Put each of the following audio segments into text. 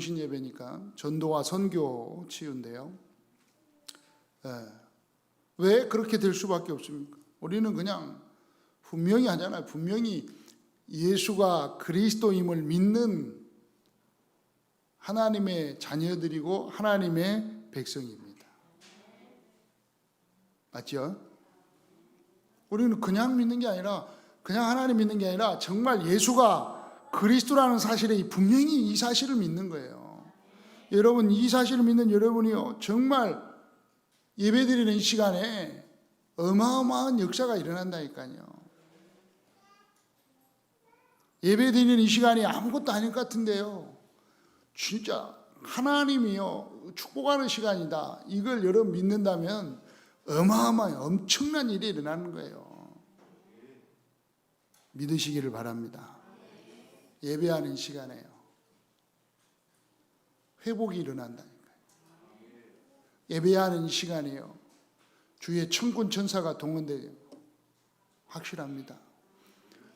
부르신 예배니까 전도와 선교 치유인데요. 왜 그렇게 될 수밖에 없습니까? 우리는 그냥 분명히 하잖아요. 분명히 예수가 그리스도임을 믿는 하나님의 자녀들이고 하나님의 백성입니다. 맞죠? 우리는 그냥 믿는 게 아니라, 그냥 하나님 믿는 게 아니라 정말 예수가 그리스도라는 사실에 분명히 이 사실을 믿는 거예요. 여러분, 이 사실을 믿는 여러분이요, 정말 예배드리는 이 시간에 어마어마한 역사가 일어난다니까요. 예배드리는 이 시간이 아무것도 아닐 것 같은데요, 진짜 하나님이요 축복하는 시간이다, 이걸 여러분 믿는다면 어마어마한 엄청난 일이 일어나는 거예요. 믿으시기를 바랍니다. 예배하는 시간에요 회복이 일어난다니까요. 예배하는 이 시간에요 주의 천군 천사가 동원돼요. 확실합니다.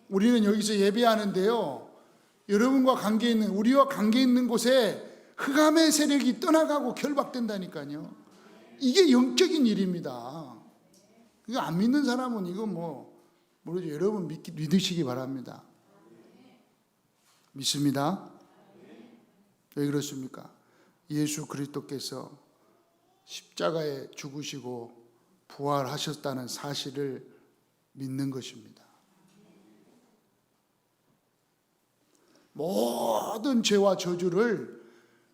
우리는 여기서 예배하는데요, 여러분과 관계 있는, 우리와 관계 있는 곳에 흑암의 세력이 떠나가고 결박된다니까요. 이게 영적인 일입니다. 이거 안 믿는 사람은 이거 모르죠. 여러분 믿으시기 바랍니다. 믿습니다. 왜 그렇습니까? 예수 그리스도께서 십자가에 죽으시고 부활하셨다는 사실을 믿는 것입니다. 모든 죄와 저주를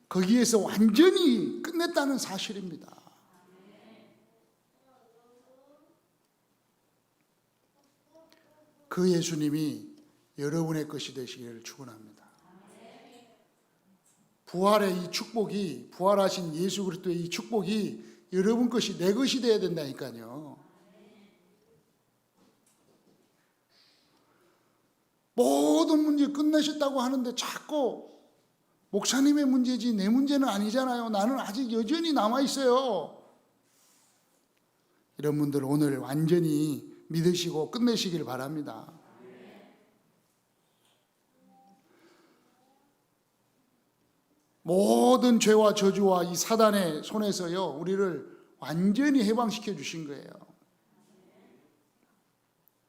거기에서 완전히 끝냈다는 사실입니다. 그 예수님이 여러분의 것이 되시기를 축원합니다. 부활의 이 축복이, 부활하신 예수 그리스도의 이 축복이 여러분 것이, 내 것이 되어야 된다니까요. 모든 문제 끝내셨다고 하는데 자꾸 목사님의 문제지 내 문제는 아니잖아요, 나는 아직 여전히 남아있어요, 이런 분들 오늘 완전히 믿으시고 끝내시길 바랍니다. 모든 죄와 저주와 이 사단의 손에서요 우리를 완전히 해방시켜 주신 거예요.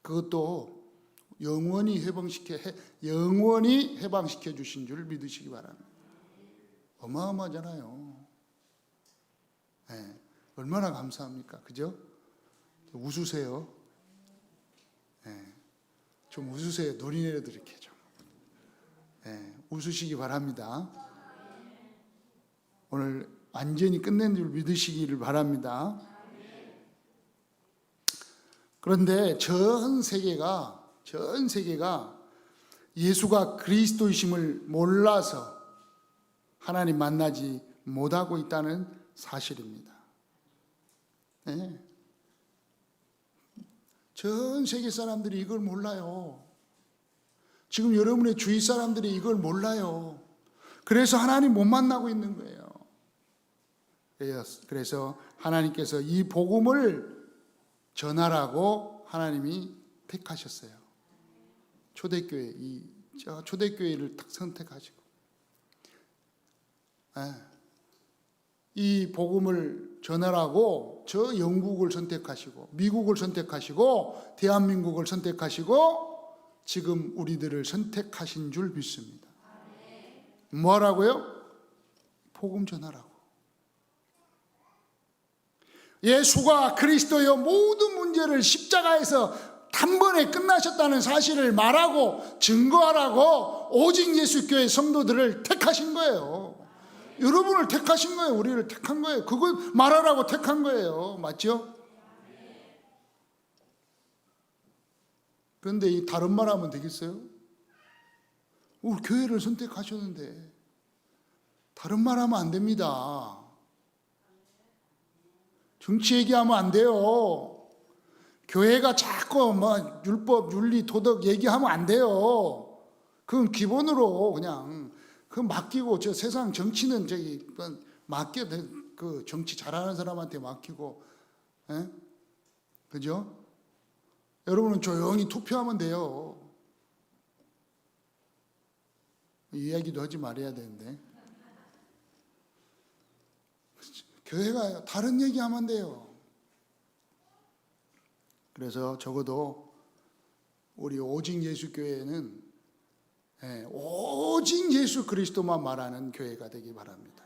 그것도 영원히 해방시켜 주신 줄 믿으시기 바랍니다. 어마어마하잖아요. 네, 얼마나 감사합니까? 그죠? 웃으세요. 네, 좀 웃으세요. 노리내려도 이렇게 좀. 네, 웃으시기 바랍니다. 오늘 완전히 끝낸 줄 믿으시기를 바랍니다. 그런데 전 세계가 예수가 그리스도이심을 몰라서 하나님 만나지 못하고 있다는 사실입니다. 네. 전 세계 사람들이 이걸 몰라요. 지금 여러분의 주위 사람들이 이걸 몰라요. 그래서 하나님 못 만나고 있는 거예요. 그래서 하나님께서 이 복음을 전하라고 하나님이 택하셨어요. 초대교회, 초대교회를 딱 선택하시고, 이 복음을 전하라고 저 영국을 선택하시고, 미국을 선택하시고, 대한민국을 선택하시고, 지금 우리들을 선택하신 줄 믿습니다. 뭐라고요? 복음 전하라고. 예수가 그리스도의 모든 문제를 십자가에서 단번에 끝나셨다는 사실을 말하고 증거하라고 오직 예수교회 성도들을 택하신 거예요. 여러분을 택하신 거예요. 우리를 택한 거예요. 그걸 말하라고 택한 거예요. 맞죠? 그런데 이 다른 말 하면 되겠어요? 우리 교회를 선택하셨는데 다른 말 하면 안 됩니다. 정치 얘기하면 안 돼요. 교회가 자꾸 율법, 윤리, 도덕 얘기하면 안 돼요. 그건 기본으로 그냥 맡기고, 저 세상 정치는 맡겨, 그 정치 잘하는 사람한테 맡기고, 그죠? 여러분은 조용히 투표하면 돼요. 이 이야기도 하지 말아야 되는데. 교회가 다른 얘기하면 돼요. 그래서 적어도 우리 오직 예수 교회는 오직 예수 그리스도만 말하는 교회가 되기 바랍니다.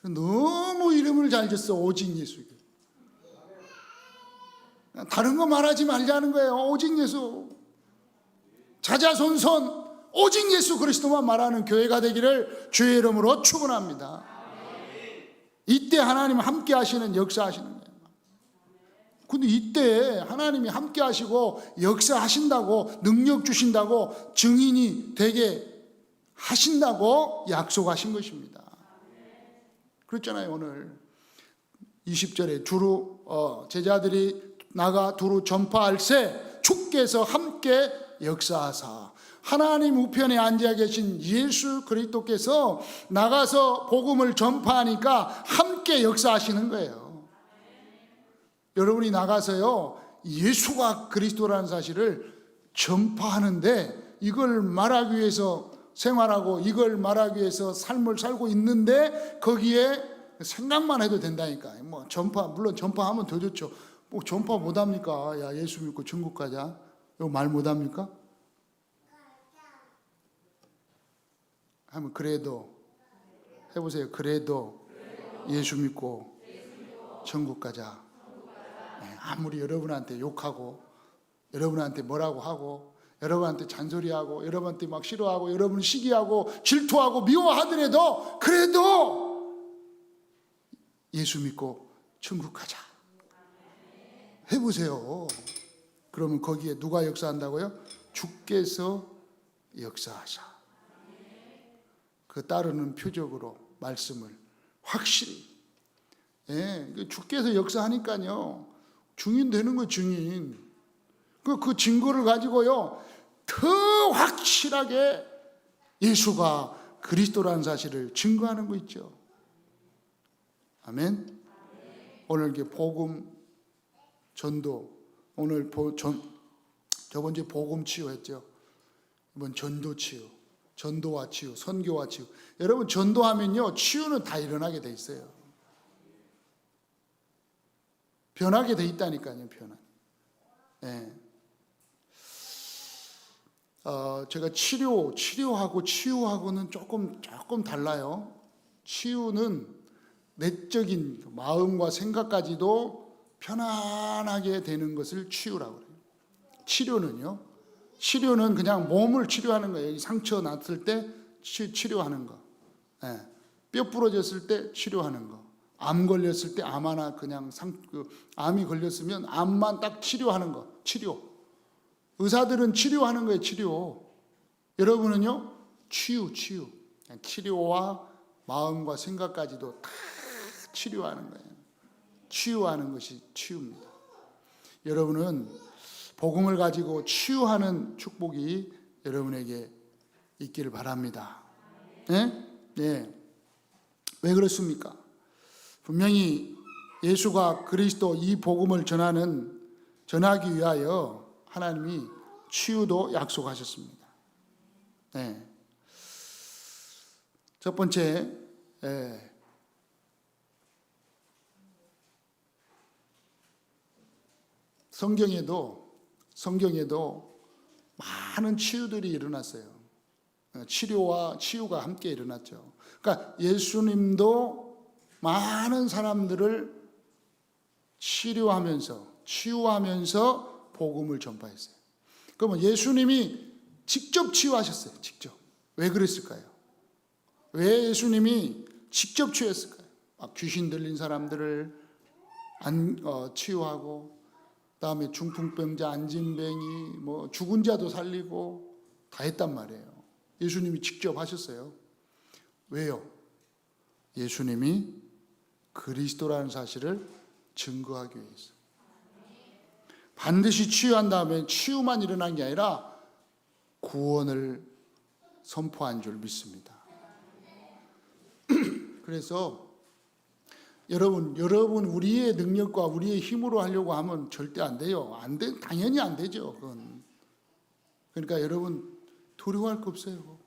너무 이름을 잘 졌어. 오직 예수 교회. 다른 거 말하지 말자는 거예요. 오직 예수. 자자손손 오직 예수 그리스도만 말하는 교회가 되기를 주의 이름으로 축원합니다. 이때 하나님 함께 하시는 역사하시는 거예요. 근데 이때 하나님이 함께 하시고 역사하신다고, 능력 주신다고, 증인이 되게 하신다고 약속하신 것입니다. 그렇잖아요. 오늘 20절에 제자들이 나가 두루 전파할새 주께서 함께 역사하사, 하나님 우편에 앉아 계신 예수 그리스도께서 나가서 복음을 전파하니까 함께 역사하시는 거예요. 여러분이 나가서요, 예수가 그리스도라는 사실을 전파하는데, 이걸 말하기 위해서 생활하고 이걸 말하기 위해서 삶을 살고 있는데 거기에 생각만 해도 된다니까. 뭐 물론 전파하면 더 좋죠. 뭐 전파 못합니까? 야, 예수 믿고 천국 가자. 이거 말 못합니까? 하면 그래도 해보세요. 그래도 예수 믿고 천국 가자. 아무리 여러분한테 욕하고 여러분한테 뭐라고 하고 여러분한테 잔소리하고 여러분한테 막 싫어하고 여러분 시기하고 질투하고 미워하더라도 그래도 예수 믿고 천국 가자. 해보세요. 그러면 거기에 누가 역사한다고요? 주께서 역사하사. 그 따르는 표적으로 말씀을 확실히, 주께서 역사하니까요, 증인 되는 거. 증인. 그 증거를 가지고요 더 확실하게 예수가 그리스도라는 사실을 증거하는 거 있죠. 아멘. 오늘 이게 복음 전도, 오늘 저번 주에 복음 치유했죠. 이번 전도 치유, 전도와 치유, 선교와 치유. 여러분 전도하면요 치유는 다 일어나게 돼 있어요. 변하게 돼 있다니까요. 변화. 제가 치료하고 치유하고는 조금 달라요. 치유는 내적인 마음과 생각까지도 편안하게 되는 것을 치유라고 그래요. 치료는 그냥 몸을 치료하는 거예요. 상처 났을 때 치료하는 거. 뼈 부러졌을 때 치료하는 거. 암 걸렸을 때 암 하나 그냥 암이 걸렸으면 암만 딱 치료하는 거. 치료. 의사들은 치료하는 거예요. 치료. 여러분은요 치유. 치료와 마음과 생각까지도 다 치료하는 거예요. 치유하는 것이 치유입니다. 여러분은 복음을 가지고 치유하는 축복이 여러분에게 있기를 바랍니다. 네. 왜 그렇습니까? 분명히 예수가 그리스도 이 복음을 전하기 위하여 하나님이 치유도 약속하셨습니다. 네. 첫 번째, 성경에도 많은 치유들이 일어났어요. 치료와 치유가 함께 일어났죠. 그러니까 예수님도 많은 사람들을 치유하면서 복음을 전파했어요. 그러면 예수님이 직접 치유하셨어요. 직접. 왜 그랬을까요? 왜 예수님이 직접 치유했을까요? 막 귀신 들린 사람들을 치유하고, 그다음에 중풍병자, 안진뱅이, 뭐 죽은 자도 살리고 다 했단 말이에요. 예수님이 직접 하셨어요. 왜요? 예수님이 그리스도라는 사실을 증거하기 위해서. 반드시 치유한 다음에 치유만 일어난 게 아니라 구원을 선포한 줄 믿습니다. 그래서 여러분 우리의 능력과 우리의 힘으로 하려고 하면 절대 안 돼요. 당연히 안 되죠. 그건. 그러니까 여러분 두려워할 거 없어요.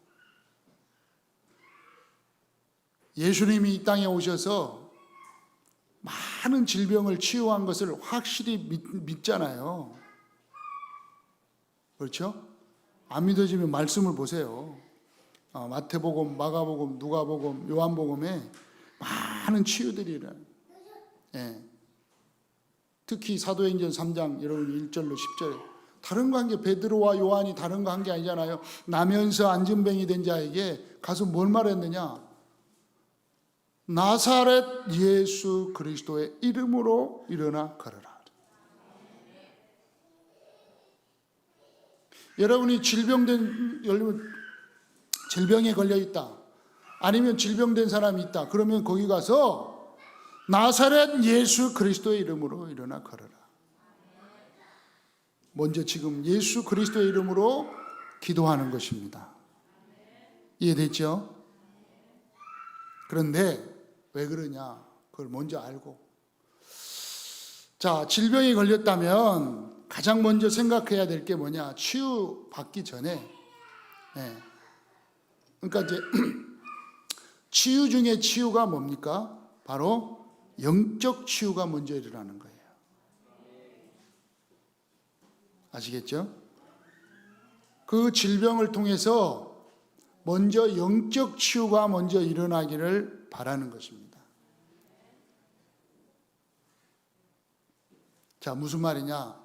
예수님이 이 땅에 오셔서 많은 질병을 치유한 것을 확실히 믿잖아요. 그렇죠? 안 믿어지면 말씀을 보세요. 마태복음, 마가복음, 누가복음, 요한복음에 많은 치유들이 일어나요. 예. 특히 사도행전 3장 여러분 1절로 10절 다른 거 한 게 베드로와 요한이 다른 거 한 게 아니잖아요. 나면서 안진뱅이 된 자에게 가서 뭘 말했느냐? 나사렛 예수 그리스도의 이름으로 일어나 걸어라. 여러분이 질병에 걸려 있다. 아니면 질병된 사람이 있다. 그러면 거기 가서 나사렛 예수 그리스도의 이름으로 일어나 걸어라. 먼저 지금 예수 그리스도의 이름으로 기도하는 것입니다. 이해됐죠? 그런데 왜 그러냐? 그걸 먼저 알고. 자, 질병이 걸렸다면 가장 먼저 생각해야 될 게 뭐냐? 치유받기 전에. 그러니까 이제 치유 중에 치유가 뭡니까? 바로 영적 치유가 먼저 일어나는 거예요. 아시겠죠? 그 질병을 통해서 먼저 영적 치유가 먼저 일어나기를 바라는 것입니다. 자, 무슨 말이냐?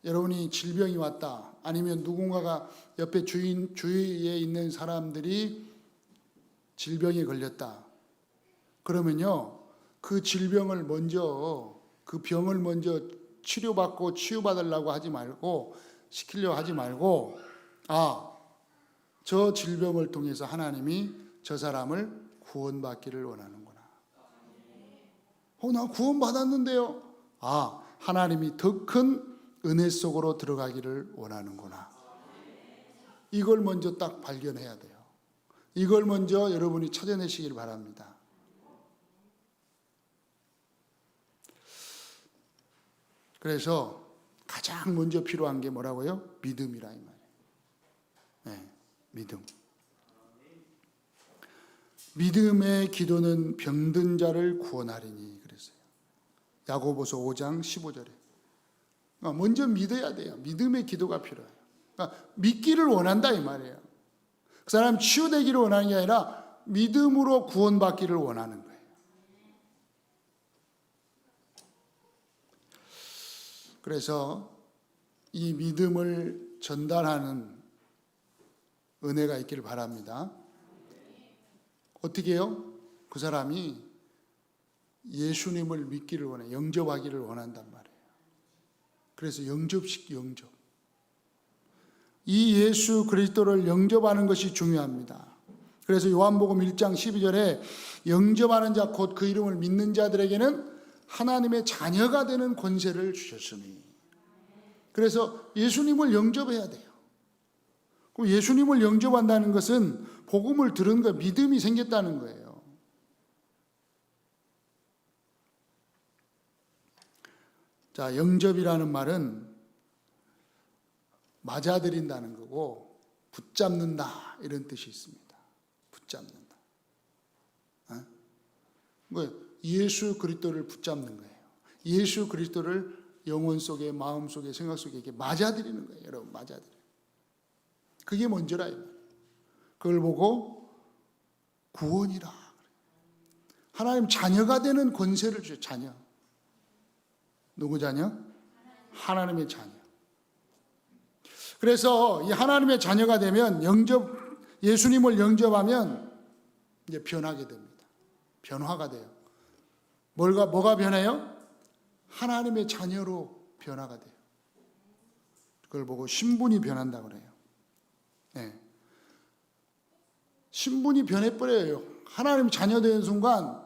여러분이 질병이 왔다. 아니면 누군가가 옆에 주위에 있는 사람들이 질병에 걸렸다. 그러면요, 그 질병을 먼저, 그 병을 먼저 치료받고 치유받으려고 하지 말고, 시키려고 하지 말고, 저 질병을 통해서 하나님이 저 사람을 구원받기를 원하는구나. 나 구원받았는데요. 하나님이 더 큰 은혜 속으로 들어가기를 원하는구나. 이걸 먼저 딱 발견해야 돼요. 이걸 먼저 여러분이 찾아내시길 바랍니다. 그래서 가장 먼저 필요한 게 뭐라고요? 믿음이라 이 말이에요. 네, 믿음. 믿음의 기도는 병든 자를 구원하리니 그랬어요. 야고보서 5장 15절에. 먼저 믿어야 돼요. 믿음의 기도가 필요해요. 그러니까 믿기를 원한다 이 말이에요. 그 사람 치유되기를 원하는 게 아니라 믿음으로 구원받기를 원하는 거예요. 그래서 이 믿음을 전달하는 은혜가 있기를 바랍니다. 어떻게 해요? 그 사람이 예수님을 믿기를 원해, 영접하기를 원한단 말이에요. 그래서 영접. 이 예수 그리스도를 영접하는 것이 중요합니다. 그래서 요한복음 1장 12절에 영접하는 자 곧 그 이름을 믿는 자들에게는 하나님의 자녀가 되는 권세를 주셨으니. 그래서 예수님을 영접해야 돼요. 그럼 예수님을 영접한다는 것은 복음을 들은 거, 믿음이 생겼다는 거예요. 자, 영접이라는 말은 맞아들인다는 거고 붙잡는다 이런 뜻이 있습니다. 붙잡는다. 예수 그리스도를 붙잡는 거예요. 예수 그리스도를 영혼 속에, 마음 속에, 생각 속에 이렇게 맞아들이는 거예요. 여러분, 맞아들여요. 그게 먼저라. 그걸 보고 구원이라. 하나님 자녀가 되는 권세를 주죠. 자녀. 누구 자녀? 하나님의 자녀. 그래서 이 하나님의 자녀가 되면 예수님을 영접하면 이제 변하게 됩니다. 변화가 돼요. 뭐가 변해요? 하나님의 자녀로 변화가 돼요. 그걸 보고 신분이 변한다고 그래요. 네. 신분이 변해버려요. 하나님 자녀 되는 순간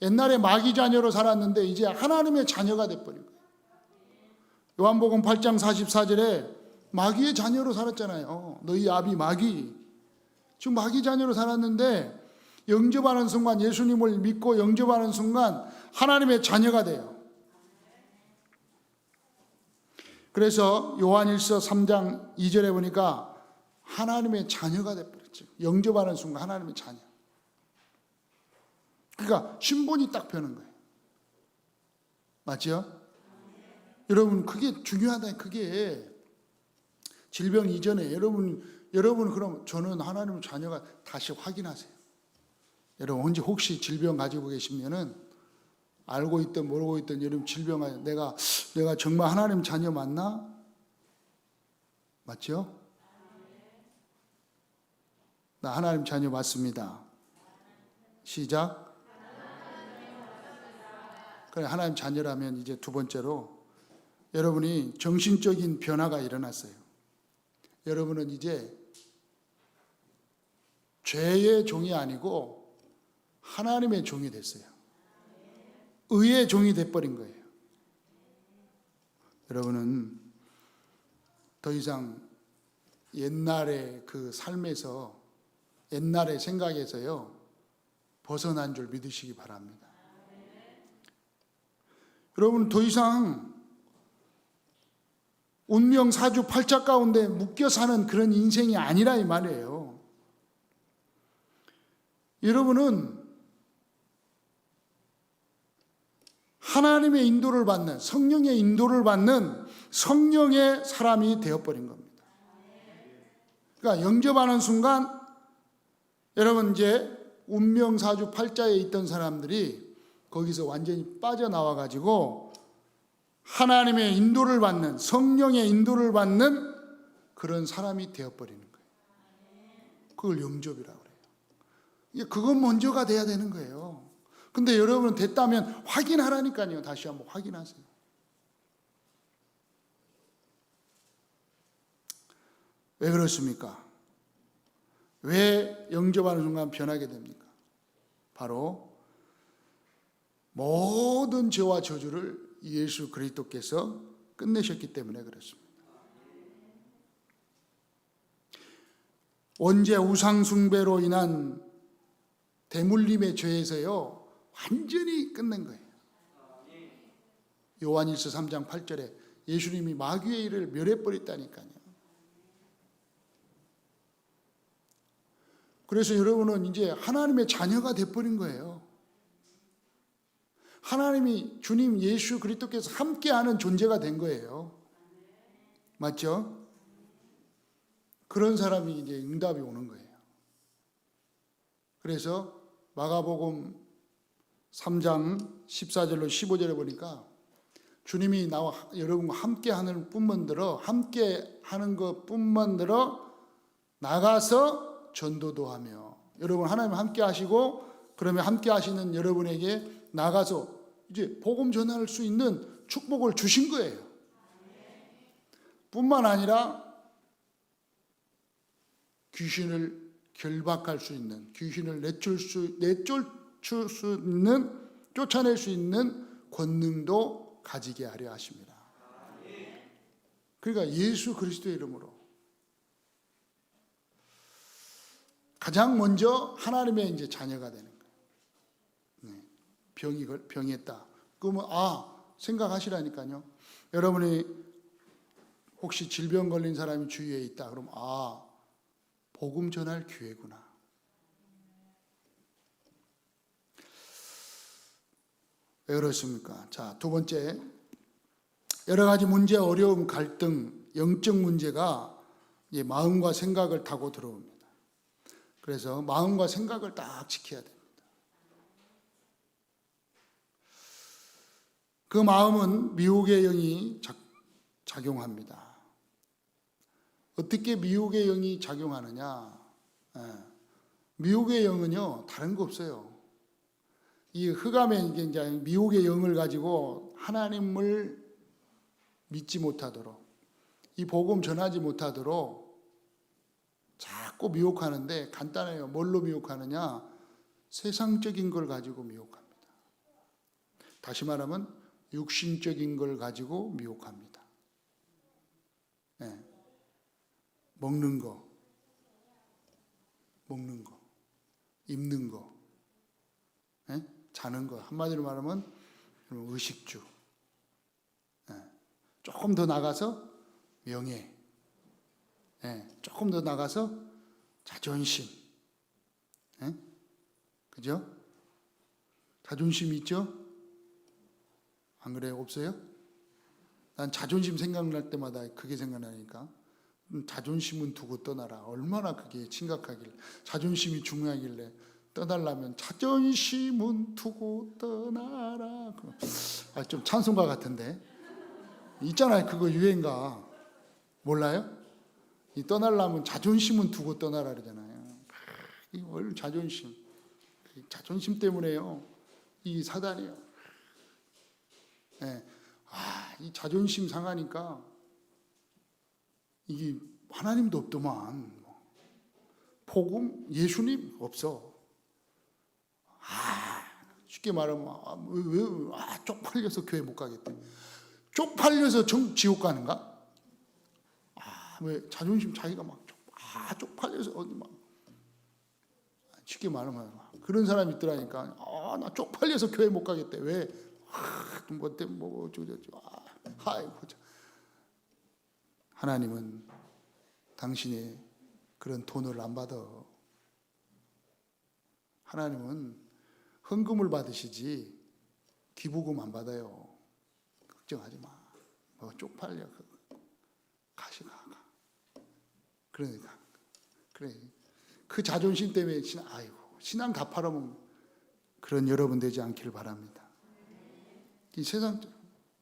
옛날에 마귀 자녀로 살았는데 이제 하나님의 자녀가 돼버린 거예요. 요한복음 8장 44절에 마귀의 자녀로 살았잖아요. 너희 아비 마귀. 지금 마귀 자녀로 살았는데 영접하는 순간, 예수님을 믿고 영접하는 순간 하나님의 자녀가 돼요. 그래서 요한일서 3장 2절에 보니까 하나님의 자녀가 돼버렸죠. 영접하는 순간 하나님의 자녀. 그러니까 신분이 딱 펴는 거예요. 맞죠? 여러분 그게 중요하다. 그게 질병 이전에 여러분 그럼 저는 하나님의 자녀가 다시 확인하세요. 여러분 언제 혹시 질병 가지고 계시면은 알고 있든 모르고 있든 여러분 질병 가지고 내가 정말 하나님 자녀 맞나? 맞죠? 나 하나님 자녀 맞습니다. 시작. 그래 하나님 자녀라면 이제 두 번째로 여러분이 정신적인 변화가 일어났어요. 여러분은 이제 죄의 종이 아니고 하나님의 종이 됐어요. 의의 종이 돼버린 거예요. 여러분은 더 이상 옛날의 그 삶에서 옛날의 생각에서요 벗어난 줄 믿으시기 바랍니다. 여러분 더 이상 운명 사주 팔자 가운데 묶여 사는 그런 인생이 아니라 이 말이에요. 여러분은 하나님의 인도를 받는 성령의 인도를 받는 성령의 사람이 되어버린 겁니다. 그러니까 영접하는 순간 여러분 이제 운명사주 팔자에 있던 사람들이 거기서 완전히 빠져나와 가지고 하나님의 인도를 받는 성령의 인도를 받는 그런 사람이 되어버리는 거예요. 그걸 영접이라고 그래요. 그건 먼저가 돼야 되는 거예요. 근데 여러분 됐다면 확인하라니까요. 다시 한번 확인하세요. 왜 그렇습니까? 왜 영접하는 순간 변하게 됩니까? 바로 모든 죄와 저주를 예수 그리스도께서 끝내셨기 때문에 그렇습니다. 원죄 우상 숭배로 인한 대물림의 죄에서요 완전히 끝낸 거예요. 요한일서 3장 8절에 예수님이 마귀의 일을 멸해버렸다니까요. 그래서 여러분은 이제 하나님의 자녀가 돼버린 거예요. 하나님이 주님 예수 그리스도께서 함께하는 존재가 된 거예요. 맞죠? 그런 사람이 이제 응답이 오는 거예요. 그래서 마가복음 3장 14절로 15절에 보니까 주님이 나와 여러분과 함께하는 뿐만들어 함께하는 것뿐만들어 나가서 전도도 하며 여러분 하나님 함께 하시고 그러면 함께 하시는 여러분에게 나가서 이제 복음 전할 수 있는 축복을 주신 거예요. 뿐만 아니라 귀신을 결박할 수 있는 귀신을 내쫓을 수 있는 쫓아낼 수 있는 권능도 가지게 하려 하십니다. 그러니까 예수 그리스도의 이름으로 가장 먼저 하나님의 이제 자녀가 되는 거예요. 병했다. 그러면 생각하시라니까요. 여러분이 혹시 질병 걸린 사람이 주위에 있다. 그럼 복음 전할 기회구나. 왜 그렇습니까? 자, 두 번째, 여러 가지 문제, 어려움, 갈등, 영적 문제가 이제 마음과 생각을 타고 들어옵니다. 그래서 마음과 생각을 딱 지켜야 됩니다. 그 마음은 미혹의 영이 작용합니다. 어떻게 미혹의 영이 작용하느냐? 미혹의 영은요, 다른 거 없어요. 이 흑암의 이제 미혹의 영을 가지고 하나님을 믿지 못하도록, 이 복음 전하지 못하도록 자꾸 미혹하는데 간단해요. 뭘로 미혹하느냐? 세상적인 걸 가지고 미혹합니다. 다시 말하면 육신적인 걸 가지고 미혹합니다. 먹는 거, 입는 거, 자는 거. 한마디로 말하면 의식주. 조금 더 나가서 명예. 조금 더 나가서 자존심. 그죠? 자존심 있죠? 안 그래요? 없어요? 난 자존심 생각날 때마다 그게 생각나니까. 자존심은 두고 떠나라. 얼마나 그게 심각하길래, 자존심이 중요하길래 떠나려면 자존심은 두고 떠나라. 좀 찬송가 같은데. 있잖아요. 그거 유행가. 몰라요? 이 떠나려면 자존심은 두고 떠나라 그러잖아요. 이 얼 자존심. 자존심 때문에요. 이 사단이에요. 네. 이 자존심 상하니까 이게 하나님도 없더만. 복음, 예수님 없어. 쉽게 말하면 쪽팔려서 교회 못 가겠대. 쪽팔려서 지옥 가는가? 왜 자존심 자기가 막 쪽팔려서 어디 막 쉽게 말하면 그런 사람이 있더라니까. 나 쪽팔려서 교회 못 가겠대. 왜? 뭐 때문에 뭐 어쩌고저쩌고. 아이고. 하나님은 당신의 그런 돈을 안 받아. 하나님은 헌금을 받으시지 기부금 안 받아요. 걱정하지 마. 뭐 쪽팔려. 가시가. 그러니까 그래. 그 자존심 때문에 신앙 다 팔아먹는 그런 여러분 되지 않기를 바랍니다. 이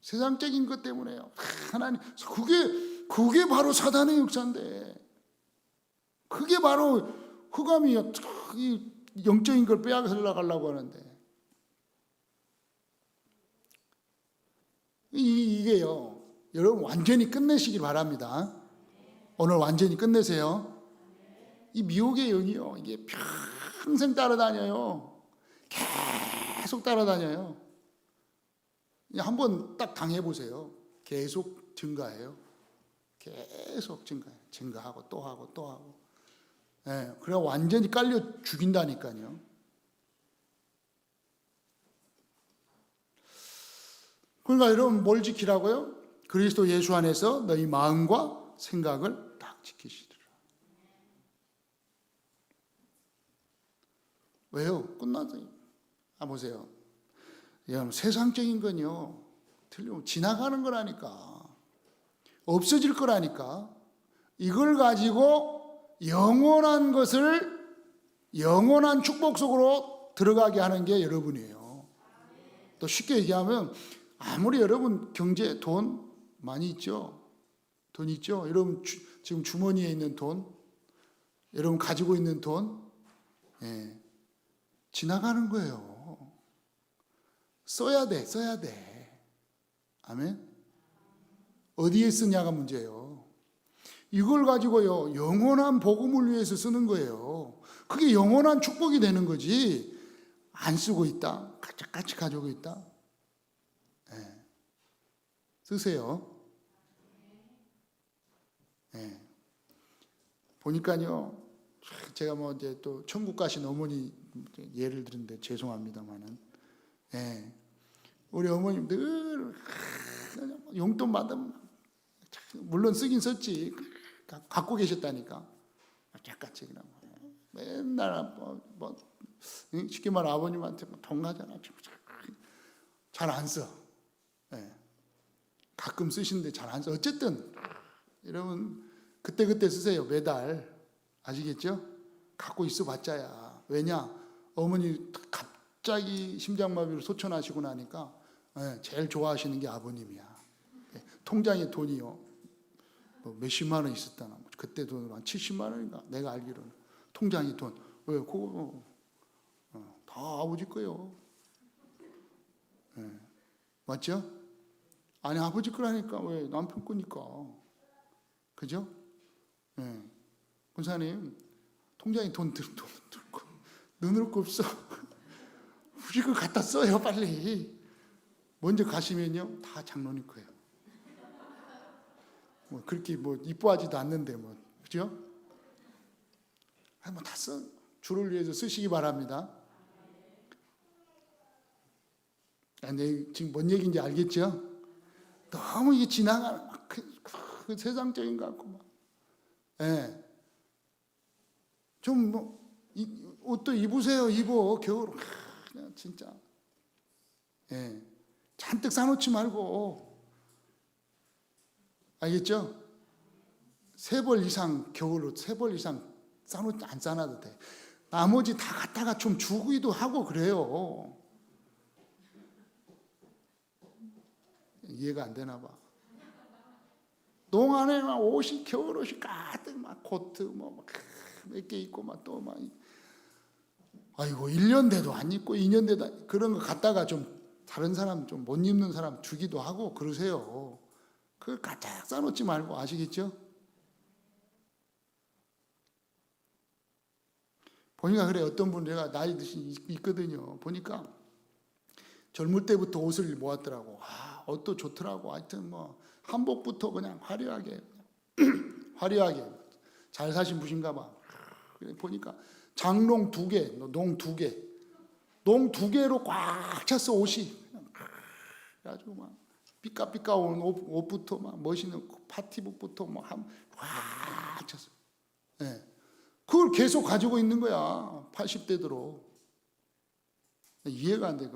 세상적인 것 때문에요. 하나님, 그게 바로 사단의 역사인데, 그게 바로 흑암이 영적인 걸 빼앗으려고 하는데, 이게요, 여러분 완전히 끝내시길 바랍니다. 오늘 완전히 끝내세요. 이 미혹의 영이요, 이게 평생 따라다녀요. 계속 따라다녀요. 한번 딱 당해보세요. 계속 증가해요. 계속 증가해요. 증가하고 또 하고 또 하고. 예, 그래 완전히 깔려 죽인다니까요. 그러니까 여러분 뭘 지키라고요? 그리스도 예수 안에서 너희 마음과 생각을 딱 지키시더라. 왜요? 끝나서 보세요. 여러분 세상적인 건요, 틀리면 지나가는 거라니까, 없어질 거라니까. 이걸 가지고 영원한 것을 영원한 축복 속으로 들어가게 하는 게 여러분이에요. 또 쉽게 얘기하면 아무리 여러분 경제 돈 많이 있죠? 돈 있죠? 여러분 지금 주머니에 있는 돈, 여러분 가지고 있는 돈, 지나가는 거예요. 써야 돼. 아멘? 어디에 쓰냐가 문제예요. 이걸 가지고요, 영원한 복음을 위해서 쓰는 거예요. 그게 영원한 축복이 되는 거지. 안 쓰고 있다, 같이 가지고 있다. 쓰세요. 보니까요, 제가 뭐 이제 또 천국 가신 어머니 예를 들는데 죄송합니다만은, 우리 어머님 늘 용돈 받으면 물론 쓰긴 썼지 갖고 계셨다니까. 똑같이 그냥 맨날 쉽게 말하면 아버님한테 돈 가잖아. 잘 안 써. 가끔 쓰시는데 잘 안 써. 어쨌든 여러분 그때 쓰세요. 매달. 아시겠죠? 갖고 있어 봤자야. 왜냐? 어머니 갑자기 심장마비로 소천하시고 나니까 제일 좋아하시는 게 아버님이야. 통장에 돈이요, 뭐 몇십만 원 있었다나. 그때 돈으로 한 70만 원인가? 내가 알기로는. 통장에 돈. 왜? 그거 다 아버지 거요. 맞죠? 아니 아버지 거라니까. 왜? 남편 거니까. 그죠? 권사님 통장에 돈 들고 넣을 거 없어. 우리 거 갖다 써요 빨리. 먼저 가시면요 다 장로님 거예요. 뭐 그렇게 뭐 이뻐하지도 않는데 뭐, 그죠? 뭐 다 써. 주를 위해서 쓰시기 바랍니다. 지금 뭔 얘기인지 알겠죠? 너무 이게 지나가는 그 세상적인 것 같고 막. 좀 뭐 옷도 입으세요. 입어 겨울. 진짜 예. 잔뜩 싸놓지 말고. 알겠죠? 3벌 이상 겨울로 3벌 이상 안 싸놔도 돼. 나머지 다 갖다가 좀 주기도 하고 그래요. 이해가 안 되나 봐. 동안에 막 옷이 겨울옷이 가득 막 코트 뭐 몇 개 입고 막 또 막 아이고 1년 돼도 안 입고 2년 돼도 그런 거 갖다가 좀 다른 사람 좀 못 입는 사람 주기도 하고 그러세요. 그걸 가득 싸놓지 말고. 아시겠죠? 보니까 그래. 어떤 분 내가 나이 드신 있거든요. 보니까 젊을 때부터 옷을 모았더라고. 옷도 좋더라고. 하여튼 뭐 한복부터 그냥 화려하게 화려하게 잘 사신 분인가 봐. 보니까 장롱 2개, 농 2개, 농 2개로 꽉 찼어 옷이. 아주 막 삐까삐까온 옷부터 막 멋있는 파티복부터 꽉 찼어. 네. 그걸 계속 가지고 있는 거야. 80대도록. 이해가 안 돼.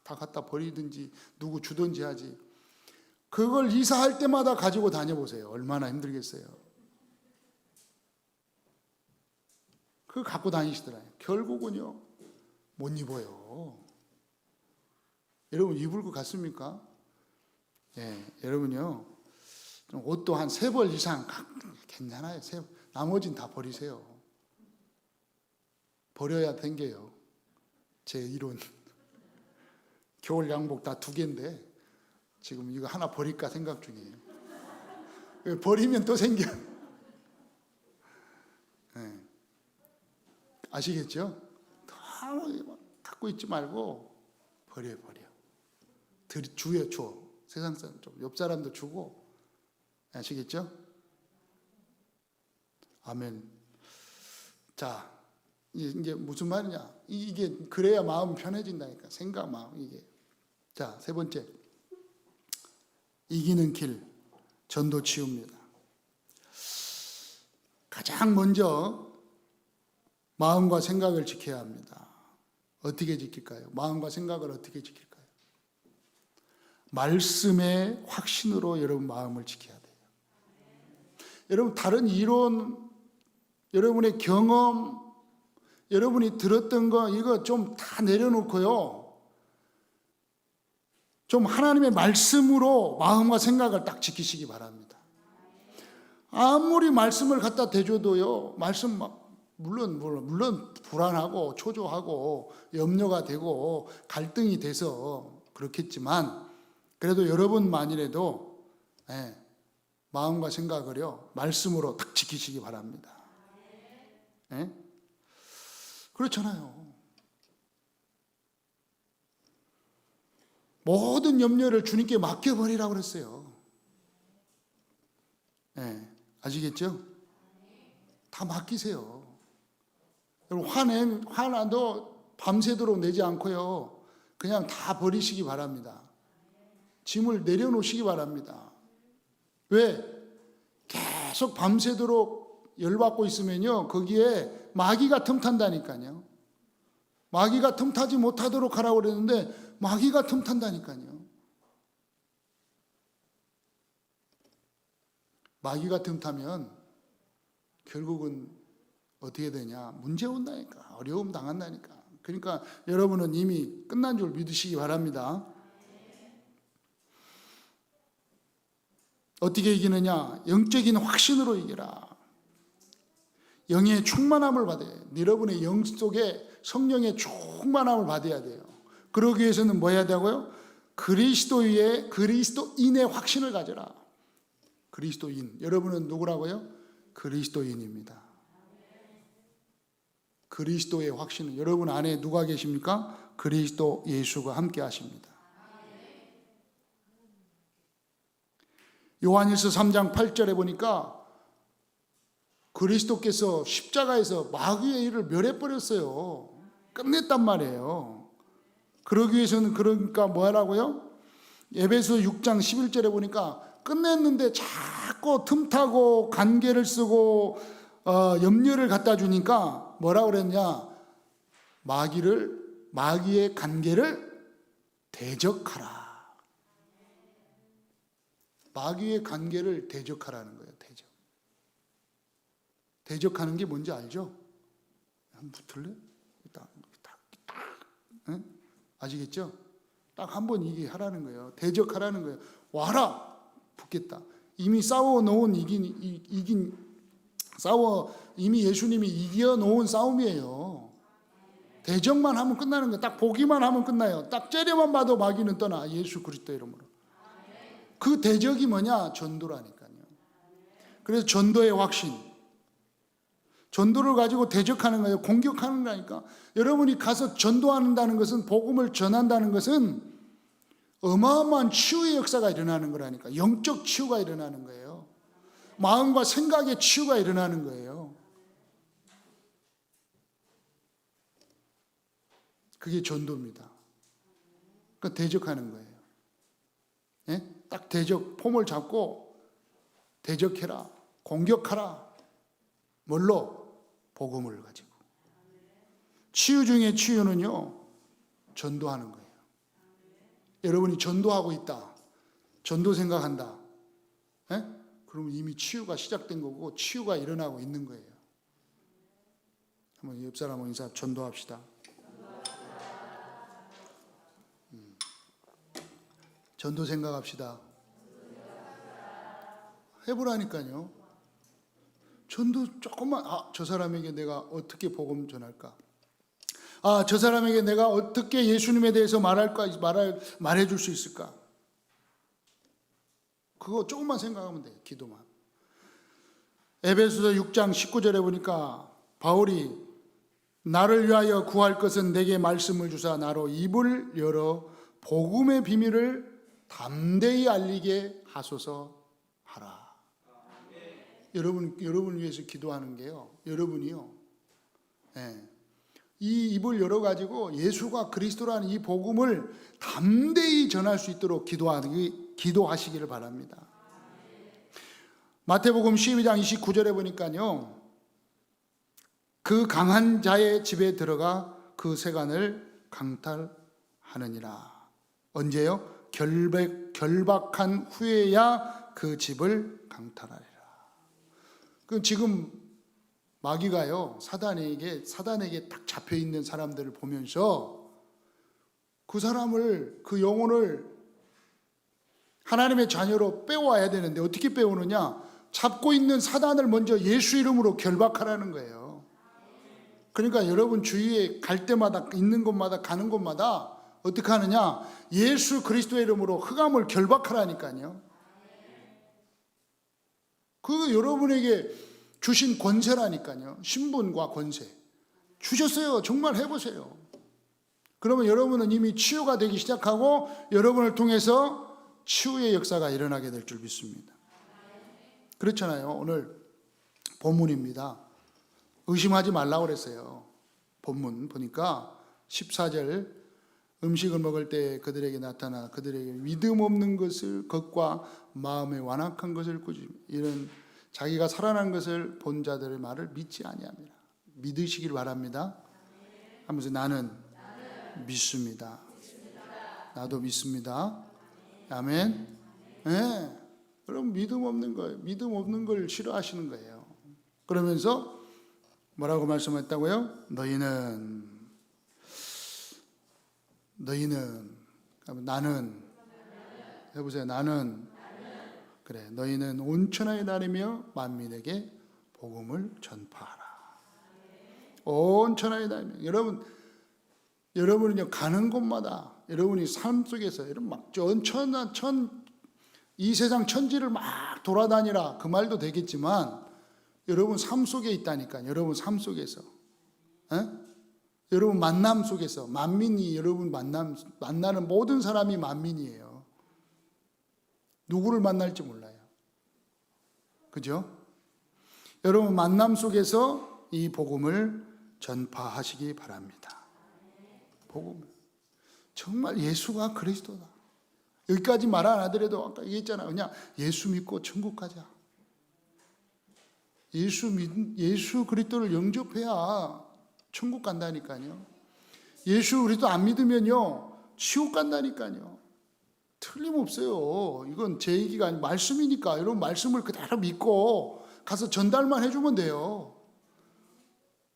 다 갖다 버리든지 누구 주든지 하지. 그걸 이사할 때마다 가지고 다녀보세요. 얼마나 힘들겠어요. 그거 갖고 다니시더라고요. 결국은요 못 입어요. 여러분 입을 것 같습니까? 예, 여러분요 옷도 한 3벌 이상 괜찮아요. 나머지는 다 버리세요. 버려야 댕겨요. 제 이론. 겨울 양복 다 2개인데 지금 이거 하나 버릴까 생각 중이에요. 버리면 또 생겨. 네. 아시겠죠? 너무 갖고 있지 말고 버려. 주여 줘. 세상 사람 좀 옆 사람도 주고. 아시겠죠? 아멘. 자, 이제 무슨 말이냐? 이게 그래야 마음 편해진다니까. 생각, 마음 이게. 자, 3번째. 이기는 길, 전도 치유입니다. 가장 먼저 마음과 생각을 지켜야 합니다. 어떻게 지킬까요? 마음과 생각을 어떻게 지킬까요? 말씀의 확신으로 여러분 마음을 지켜야 돼요. 여러분 다른 이론, 여러분의 경험, 여러분이 들었던 거 이거 좀 다 내려놓고요. 좀 하나님의 말씀으로 마음과 생각을 딱 지키시기 바랍니다. 아무리 말씀을 갖다 대줘도요. 말씀 물론 불안하고 초조하고 염려가 되고 갈등이 돼서 그렇겠지만 그래도 여러분만이라도 마음과 생각을요. 말씀으로 딱 지키시기 바랍니다. 네? 그렇잖아요. 모든 염려를 주님께 맡겨버리라고 그랬어요. 네, 아시겠죠? 다 맡기세요. 여러분 화나도 밤새도록 내지 않고요. 그냥 다 버리시기 바랍니다. 짐을 내려놓으시기 바랍니다. 왜? 계속 밤새도록 열받고 있으면요. 거기에 마귀가 틈탄다니까요. 마귀가 틈타지 못하도록 하라고 그랬는데 마귀가 틈탄다니까요. 마귀가 틈타면 결국은 어떻게 되냐? 문제 온다니까. 어려움 당한다니까. 그러니까 여러분은 이미 끝난 줄 믿으시기 바랍니다. 어떻게 이기느냐? 영적인 확신으로 이기라. 영의 충만함을 받아야 돼요. 여러분의 영 속에 성령의 충만함을 받아야 돼요. 그러기 위해서는 뭐 해야 되고요? 그리스도인의 확신을 가져라. 그리스도인. 여러분은 누구라고요? 그리스도인입니다. 그리스도의 확신은 여러분 안에 누가 계십니까? 그리스도 예수가 함께 하십니다. 요한일서 3장 8절에 보니까 그리스도께서 십자가에서 마귀의 일을 멸해버렸어요. 끝냈단 말이에요. 그러기 위해서는 그러니까 뭐 하라고요? 에베소 6장 11절에 보니까 끝냈는데 자꾸 틈타고 관계를 쓰고 염려를 갖다 주니까 뭐라고 그랬냐? 마귀의 관계를 대적하라. 마귀의 관계를 대적하라는 거예요. 대적하는 게 뭔지 알죠? 한번 붙을래? 딱. 응? 아시겠죠? 딱 한 번 이게 하라는 거예요. 대적하라는 거예요. 와라! 붙겠다. 이미 싸워놓은 이미 예수님이 이겨놓은 싸움이에요. 대적만 하면 끝나는 거예요. 딱 보기만 하면 끝나요. 딱 째려만 봐도 마귀는 떠나. 예수 그리스도 이름으로. 그 대적이 뭐냐? 전도라니까요. 그래서 전도의 확신. 전도를 가지고 대적하는 거예요. 공격하는 거니까. 여러분이 가서 전도한다는 것은, 복음을 전한다는 것은 어마어마한 치유의 역사가 일어나는 거라니까. 영적 치유가 일어나는 거예요. 마음과 생각의 치유가 일어나는 거예요. 그게 전도입니다. 그러니까 대적하는 거예요. 예? 딱 대적, 폼을 잡고 대적해라, 공격하라. 뭘로? 복음을 가지고. 치유 중에 치유는요, 전도하는 거예요. 여러분이 전도하고 있다, 전도 생각한다, 예? 그러면 이미 치유가 시작된 거고 치유가 일어나고 있는 거예요. 한번 옆 사람하고 인사, 전도합시다. 전도 생각합시다. 해보라니까요. 전도 조금만, 저 사람에게 내가 어떻게 복음 전할까? 저 사람에게 내가 어떻게 예수님에 대해서 말해줄 수 있을까? 그거 조금만 생각하면 돼요. 기도만. 에베소서 6장 19절에 보니까 바울이 나를 위하여 구할 것은 내게 말씀을 주사 나로 입을 열어 복음의 비밀을 담대히 알리게 하소서 하라. 여러분을 위해서 기도하는 게요, 여러분이요, 예, 이 입을 열어가지고 예수가 그리스도라는 이 복음을 담대히 전할 수 있도록 기도하시기를 바랍니다. 마태복음 12장 29절에 보니까요, 그 강한 자의 집에 들어가 그 세간을 강탈하느니라. 언제요? 결박한 후에야 그 집을 강탈하리라. 그 지금 마귀가요, 사단에게 딱 잡혀 있는 사람들을 보면서 그 사람을, 그 영혼을 하나님의 자녀로 빼와야 되는데 어떻게 빼오느냐? 잡고 있는 사단을 먼저 예수 이름으로 결박하라는 거예요. 그러니까 여러분 주위에 갈 때마다, 있는 곳마다, 가는 곳마다 어떻게 하느냐? 예수 그리스도의 이름으로 흑암을 결박하라니까요. 그 여러분에게 주신 권세라니까요. 신분과 권세 주셨어요. 정말 해보세요. 그러면 여러분은 이미 치유가 되기 시작하고 여러분을 통해서 치유의 역사가 일어나게 될 줄 믿습니다. 그렇잖아요. 오늘 본문입니다. 의심하지 말라고 그랬어요. 본문 보니까 14절, 음식을 먹을 때 그들에게 나타나 그들에게 믿음 없는 것과 마음의 완악한 것을 꾸짖으며 이런 자기가 살아난 것을 본 자들의 말을 믿지 아니합니다. 믿으시길 바랍니다. 하면서 나는 믿습니다. 나도 믿습니다. 아멘. 네. 그럼 믿음 없는 거예요. 믿음 없는 걸 싫어하시는 거예요. 그러면서 뭐라고 말씀했다고요? 너희는 나는 해보세요. 나는 그래. 너희는 온 천하에 다니며 만민에게 복음을 전파하라. 온 천하에 다니며 여러분은요, 가는 곳마다 여러분이 삶 속에서 여러분 막 이 세상 천지를 막 돌아다니라 그 말도 되겠지만 여러분 삶 속에 있다니까. 여러분 삶 속에서, 여러분 만남 속에서 만민이 여러분 만나는 모든 사람이 만민이에요. 누구를 만날지 몰라요. 그죠? 여러분 만남 속에서 이 복음을 전파하시기 바랍니다. 복음. 정말 예수가 그리스도다. 여기까지 말 안 하더라도 아까 얘기했잖아. 그냥 예수 믿고 천국 가자. 예수 그리스도를 영접해야 천국 간다니까요. 예수 그리스도 안 믿으면요, 지옥 간다니까요. 틀림없어요. 이건 제 얘기가 아니고 말씀이니까 여러분 말씀을 그대로 믿고 가서 전달만 해주면 돼요.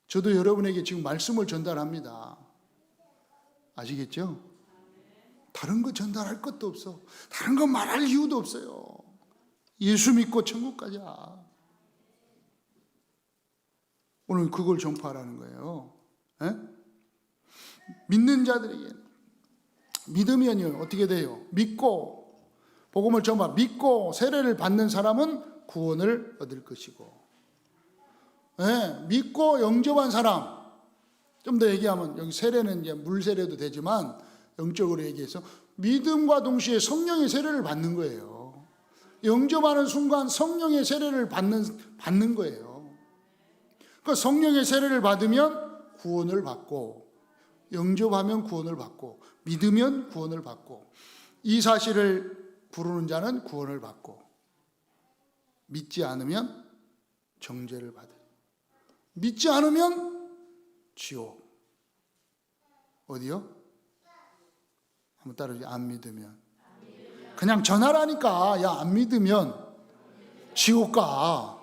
저도 여러분에게 지금 말씀을 전달합니다. 아시겠죠? 다른 거 전달할 것도 없어. 다른 거 말할 이유도 없어요. 예수 믿고 천국 가자. 오늘 그걸 전파하라는 거예요. 에? 믿는 자들에게 믿으면요 어떻게 돼요? 믿고 복음을 전파 믿고 세례를 받는 사람은 구원을 얻을 것이고, 믿고 영접한 사람, 좀 더 얘기하면 여기 세례는 이제 물 세례도 되지만 영적으로 얘기해서 믿음과 동시에 성령의 세례를 받는 거예요. 영접하는 순간 성령의 세례를 받는 거예요. 그러니까 성령의 세례를 받으면 구원을 받고, 영접하면 구원을 받고, 믿으면 구원을 받고, 이 사실을 부르는 자는 구원을 받고, 믿지 않으면 정죄를 받으리. 믿지 않으면 지옥. 어디요? 한번 따라해주세요. 안 믿으면. 그냥 전하라니까. 야, 안 믿으면 지옥 가.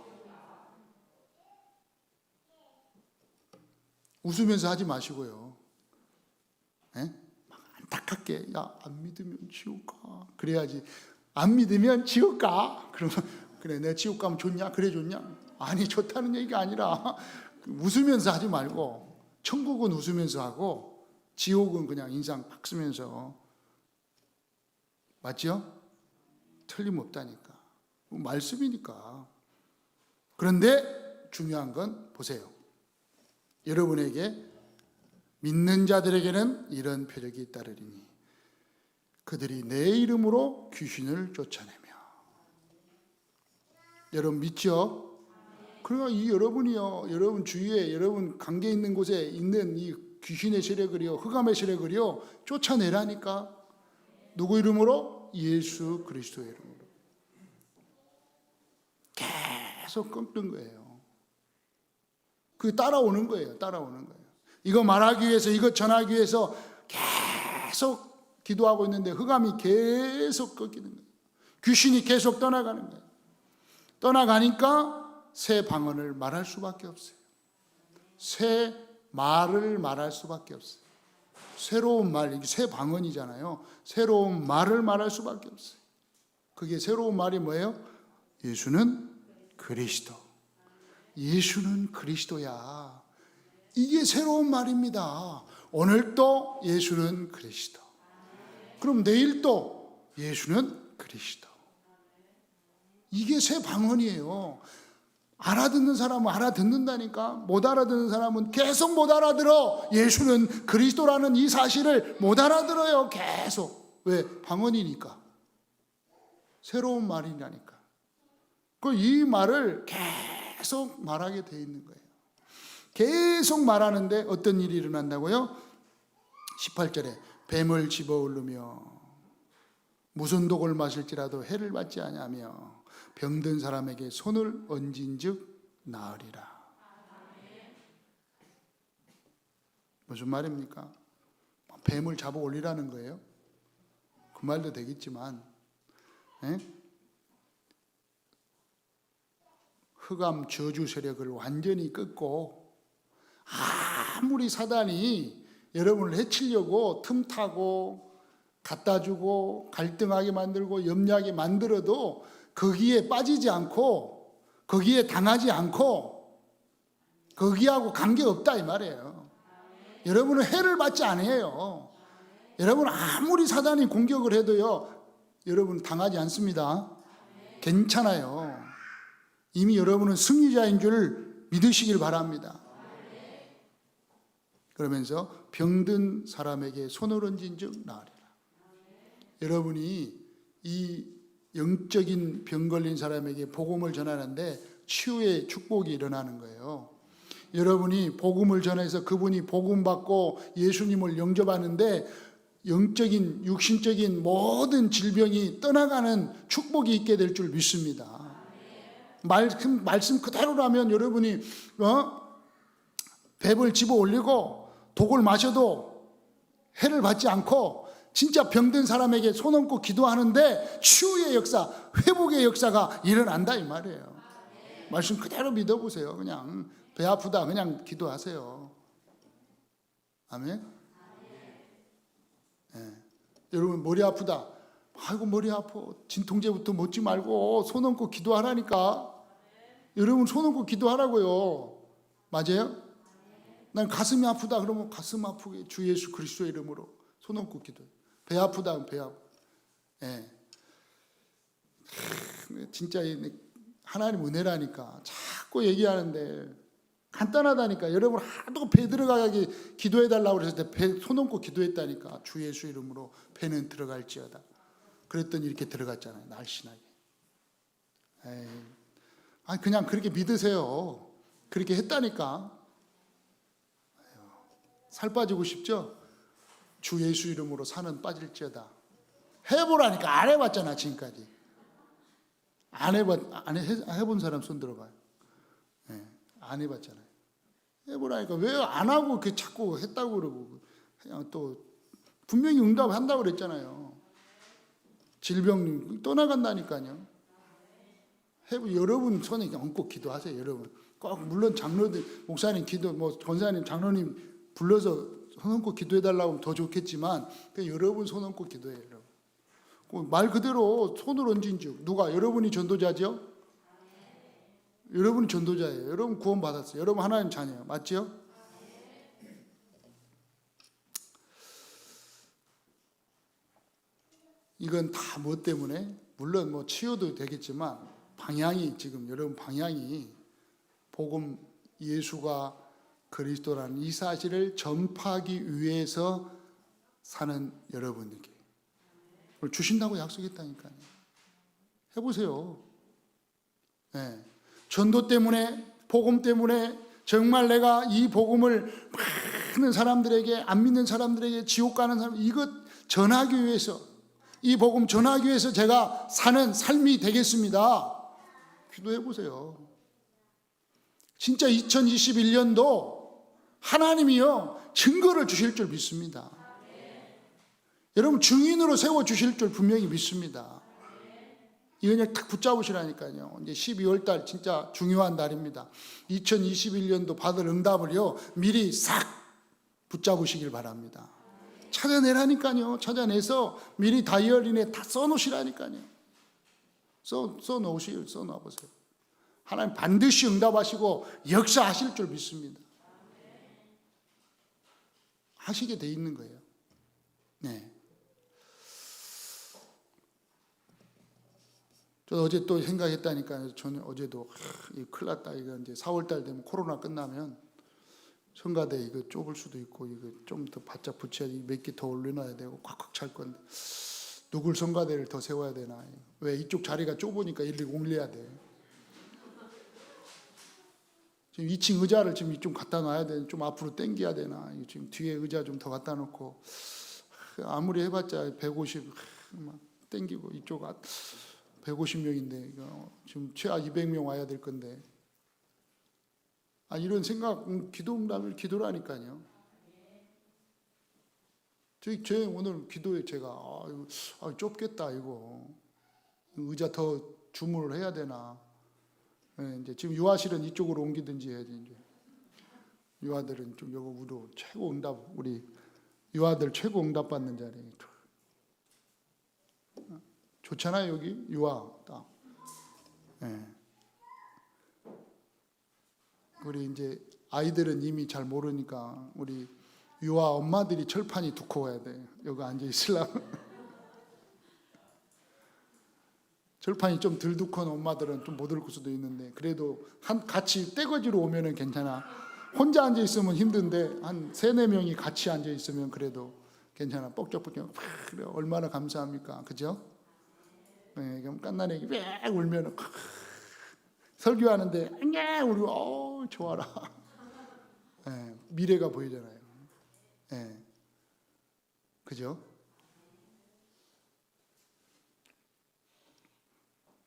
웃으면서 하지 마시고요. 막 안타깝게, 야, 안 믿으면 지옥 가. 그래야지. 안 믿으면 지옥 가. 그러면, 그래, 내가 지옥 가면 좋냐? 그래, 좋냐? 아니, 좋다는 얘기가 아니라, 웃으면서 하지 말고, 천국은 웃으면서 하고, 지옥은 그냥 인상 팍 쓰면서. 맞죠? 틀림없다니까. 말씀이니까. 그런데 중요한 건 보세요. 여러분에게 믿는 자들에게는 이런 표적이 따르리니 그들이 내 이름으로 귀신을 쫓아내며. 여러분 믿죠? 그러니까 이 여러분이요, 여러분 주위에, 여러분 관계 있는 곳에 있는 이 귀신의 세력을요, 흑암의 세력을요 쫓아내라니까. 누구 이름으로? 예수 그리스도의 이름으로. 계속 꺾는 거예요. 그게 따라오는 거예요. 따라오는 거예요. 이거 말하기 위해서, 이거 전하기 위해서 계속 기도하고 있는데 흑암이 계속 꺾이는 거예요. 귀신이 계속 떠나가는 거예요. 떠나가니까 새 방언을 말할 수밖에 없어요. 새 말을 말할 수밖에 없어요. 새로운 말, 이게 새 방언이잖아요. 새로운 말을 말할 수밖에 없어요. 그게 새로운 말이 뭐예요? 예수는 그리스도. 예수는 그리스도야. 이게 새로운 말입니다. 오늘도 예수는 그리스도. 그럼 내일도 예수는 그리스도. 이게 새 방언이에요. 알아듣는 사람은 알아듣는다니까. 못 알아듣는 사람은 계속 못 알아들어. 예수는 그리스도라는 이 사실을 못 알아들어요. 계속. 왜? 방언이니까. 새로운 말이라니까. 이 말을 계속 말하게 돼 있는 거예요. 계속 말하는데 어떤 일이 일어난다고요? 18절에 뱀을 집어오르며 무슨 독을 마실지라도 해를 받지 아니하며 병든 사람에게 손을 얹은즉 나으리라. 무슨 말입니까? 뱀을 잡아 올리라는 거예요? 그 말도 되겠지만, 흑암 저주 세력을 완전히 끊고, 아무리 사단이 여러분을 해치려고 틈타고 갖다주고 갈등하게 만들고 염려하게 만들어도 거기에 빠지지 않고, 거기에 당하지 않고, 거기하고 관계없다 이 말이에요. 여러분은 해를 받지 않아요. 여러분 아무리 사단이 공격을 해도요, 여러분 당하지 않습니다. 괜찮아요. 이미 여러분은 승리자인 줄 믿으시길 바랍니다. 그러면서 병든 사람에게 손을 얹은 즉 나으리라. 여러분이 이 영적인 병 걸린 사람에게 복음을 전하는데 치유의 축복이 일어나는 거예요. 여러분이 복음을 전해서 그분이 복음 받고 예수님을 영접하는데 영적인 육신적인 모든 질병이 떠나가는 축복이 있게 될 줄 믿습니다. 말씀 그대로라면 여러분이 뱀을 집어 올리고 독을 마셔도 해를 받지 않고 진짜 병든 사람에게 손 얹고 기도하는데 치유의 역사, 회복의 역사가 일어난다 이 말이에요. 말씀 그대로 믿어보세요. 그냥 배 아프다 그냥 기도하세요. 아멘. 네. 여러분 머리 아프다. 아이고 머리 아파. 진통제부터 먹지 말고 손 얹고 기도하라니까. 여러분 손 얹고 기도하라고요. 맞아요? 난 가슴이 아프다 그러면 가슴 아프게 주 예수 그리스도의 이름으로 손 얹고 기도해. 배 아프다 배 아프. 예. 진짜 하나님 은혜라니까 자꾸 얘기하는데 간단하다니까. 여러분 하도 배 들어가게 기도해달라고 그랬을 때 배 손 얹고 기도했다니까. 주 예수 이름으로 배는 들어갈지어다. 그랬더니 이렇게 들어갔잖아요. 날씬하게. 에이. 아니 그냥 그렇게 믿으세요. 그렇게 했다니까. 살 빠지고 싶죠? 주 예수 이름으로 살은 빠질지어다. 해보라니까. 안 해봤잖아 지금까지. 안 해본 사람 손 들어봐요. 네, 안 해봤잖아요. 해보라니까. 왜 안 하고 그 자꾸 했다고 그러고. 그냥 또 분명히 응답한다고 그랬잖아요. 질병 떠나간다니까요. 여러분 손에 얹고 기도하세요. 여러분 꼭 물론 장로들, 목사님 기도, 뭐 권사님, 장로님 불러서 손 얹고 기도해달라고 하면 더 좋겠지만 여러분 손 얹고 기도해요. 여러분. 말 그대로 손을 얹은 즉 누가? 여러분이 전도자죠? 여러분이 전도자예요. 여러분 구원 받았어요. 여러분 하나님 자녀예요. 맞죠? 이건 다 뭐 때문에? 물론 뭐 치유도 되겠지만 방향이 지금 여러분 방향이 복음 예수가 그리스도라는 이 사실을 전파하기 위해서 사는 여러분에게 주신다고 약속했다니까요. 해보세요. 네. 전도 때문에 복음 때문에 정말 내가 이 복음을 많은 사람들에게 안 믿는 사람들에게 지옥 가는 사람 이것 전하기 위해서 이 복음 전하기 위해서 제가 사는 삶이 되겠습니다. 기도해보세요. 진짜 2021년도 하나님이요 증거를 주실 줄 믿습니다. 여러분 증인으로 세워주실 줄 분명히 믿습니다. 이 은혜를 딱 붙잡으시라니까요. 이제 12월 달 진짜 중요한 달입니다. 2021년도 받을 응답을요 미리 싹 붙잡으시길 바랍니다. 찾아내라니까요. 찾아내서 미리 다이어리에 다 써놓으시라니까요. 써놓으세요. 하나님 반드시 응답하시고 역사하실 줄 믿습니다. 하시게 돼 있는 거예요. 네. 저 어제 또 생각했다니까요. 저는 어제도 큰일 났다. 이거 이제 4월달 되면 코로나 끝나면 성가대 이거 좁을 수도 있고 이거 좀 더 바짝 붙여야지 몇 개 더 올려놔야 되고 꽉꽉 찰 건데 누굴 성가대를 더 세워야 되나? 왜 이쪽 자리가 좁으니까 일일이 옮겨야 돼. 지금 2층 의자를 지금 이쪽 갖다 놔야 돼. 좀 앞으로 당겨야 되나? 지금 뒤에 의자 좀 더 갖다 놓고 아무리 해봤자 150 막 당기고 이쪽 150명인데 지금 최하 200명 와야 될 건데. 이런 생각, 기도 응답을 기도라니까요. 제 오늘 기도에 제가 좁겠다 이거 의자 더 주문을 해야 되나. 네, 이제 지금 유아실은 이쪽으로 옮기든지 해야지. 이제 유아들은 좀 여기 우리 최고 응답 우리 유아들 최고 응답 받는 자리. 좋잖아요 여기 유아 딱. 네. 우리 이제 아이들은 이미 잘 모르니까 우리 유아 엄마들이 철판이 두꺼워야 돼. 여기 앉아 있으려면 철판이 좀 덜 두꺼운 엄마들은 좀 못 올 수도 있는데 그래도 같이 떼거지로 오면은 괜찮아. 혼자 앉아 있으면 힘든데 한 3-4명이 같이 앉아 있으면 그래도 괜찮아. 뻑적뻑적 그래 얼마나 감사합니까, 그죠? 네, 그럼 깐난애기 왜 울면은 설교하는데 우리 좋아라. 네, 미래가 보이잖아요. 네, 그죠?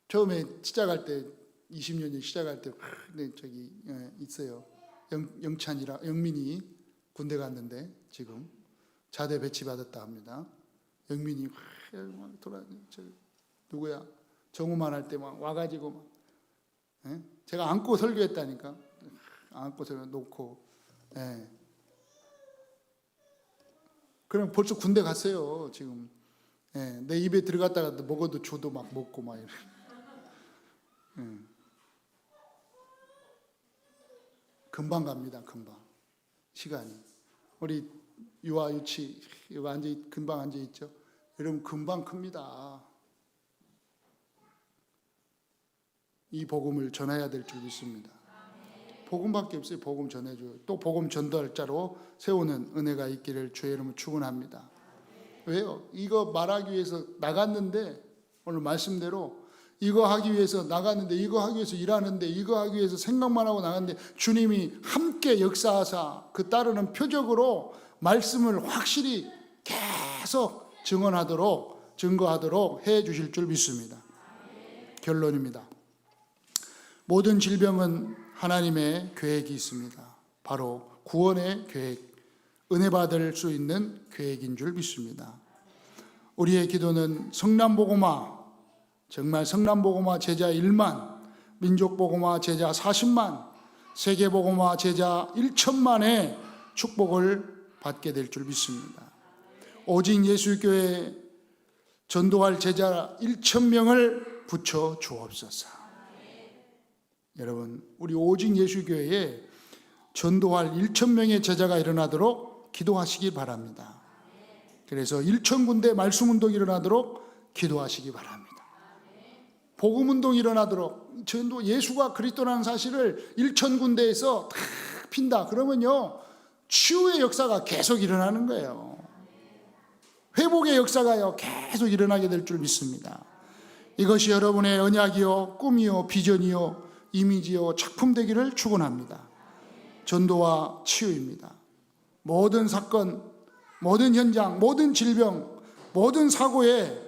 처음에 시작할 때 20년이 시작할 때 저기 있어요. 영찬이라 영민이 군대 갔는데 지금 자대 배치 받았다 합니다. 영민이 막 돌아다니죠. 누구야? 정우만 할 때 막 와가지고 막, 예? 제가 안고 설교했다니까. 안고 설교 놓고, 예. 그럼 벌써 군대 갔어요 지금. 예. 내 입에 들어갔다가 먹어도 줘도 막 먹고 막 이래. 예. 금방 갑니다. 금방 시간이. 우리 유아 유치 여기 금방 앉아 있죠. 여러분 금방 큽니다. 이 복음을 전해야 될 줄 믿습니다. 복음밖에 없어요. 복음 전해줘요. 또 복음 전도할 자로 세우는 은혜가 있기를 주의 이름으로 축원합니다. 왜요? 이거 말하기 위해서 나갔는데, 오늘 말씀대로 이거 하기 위해서 나갔는데, 이거 하기 위해서 일하는데, 이거 하기 위해서 생각만 하고 나갔는데, 주님이 함께 역사하사 그 따르는 표적으로 말씀을 확실히 계속 증거하도록 해 주실 줄 믿습니다. 결론입니다. 모든 질병은 하나님의 계획이 있습니다. 바로 구원의 계획, 은혜 받을 수 있는 계획인 줄 믿습니다. 우리의 기도는 성남복음화, 정말 성남복음화 제자 1만, 민족복음화 제자 40만, 세계복음화 제자 1천만의 축복을 받게 될 줄 믿습니다. 오직 예수교회 전도할 제자 1,000명을 붙여 주옵소서. 여러분, 우리 오직 예수교회에 전도할 1,000명의 제자가 일어나도록 기도하시기 바랍니다. 그래서 1,000군데 말씀운동이 일어나도록 기도하시기 바랍니다. 복음운동이 일어나도록, 전도 예수가 그리스도라는 사실을 1,000군데에서 다 핀다. 그러면요, 치유의 역사가 계속 일어나는 거예요. 회복의 역사가요 계속 일어나게 될 줄 믿습니다. 이것이 여러분의 언약이요, 꿈이요, 비전이요, 이미지요, 작품 되기를 축원합니다. 전도와 치유입니다. 모든 사건, 모든 현장, 모든 질병, 모든 사고의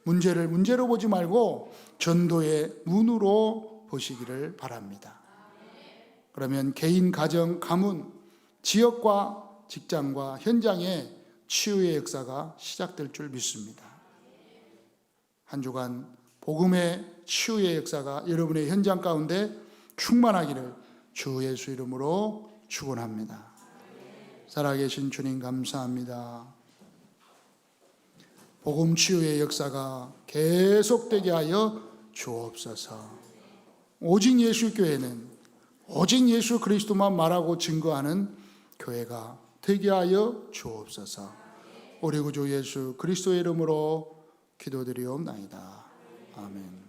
문제를 문제로 보지 말고 전도의 문으로 보시기를 바랍니다. 그러면 개인, 가정, 가문, 지역과 직장과 현장에 치유의 역사가 시작될 줄 믿습니다. 한 주간 복음의 치유의 역사가 여러분의 현장 가운데 충만하기를 주 예수 이름으로 축원합니다. 살아계신 주님 감사합니다. 복음 치유의 역사가 계속되게 하여 주옵소서. 오직 예수 교회는 오직 예수 그리스도만 말하고 증거하는 교회가 되게 하여 주옵소서. 우리 구주 예수 그리스도의 이름으로 기도드리옵나이다. 아멘.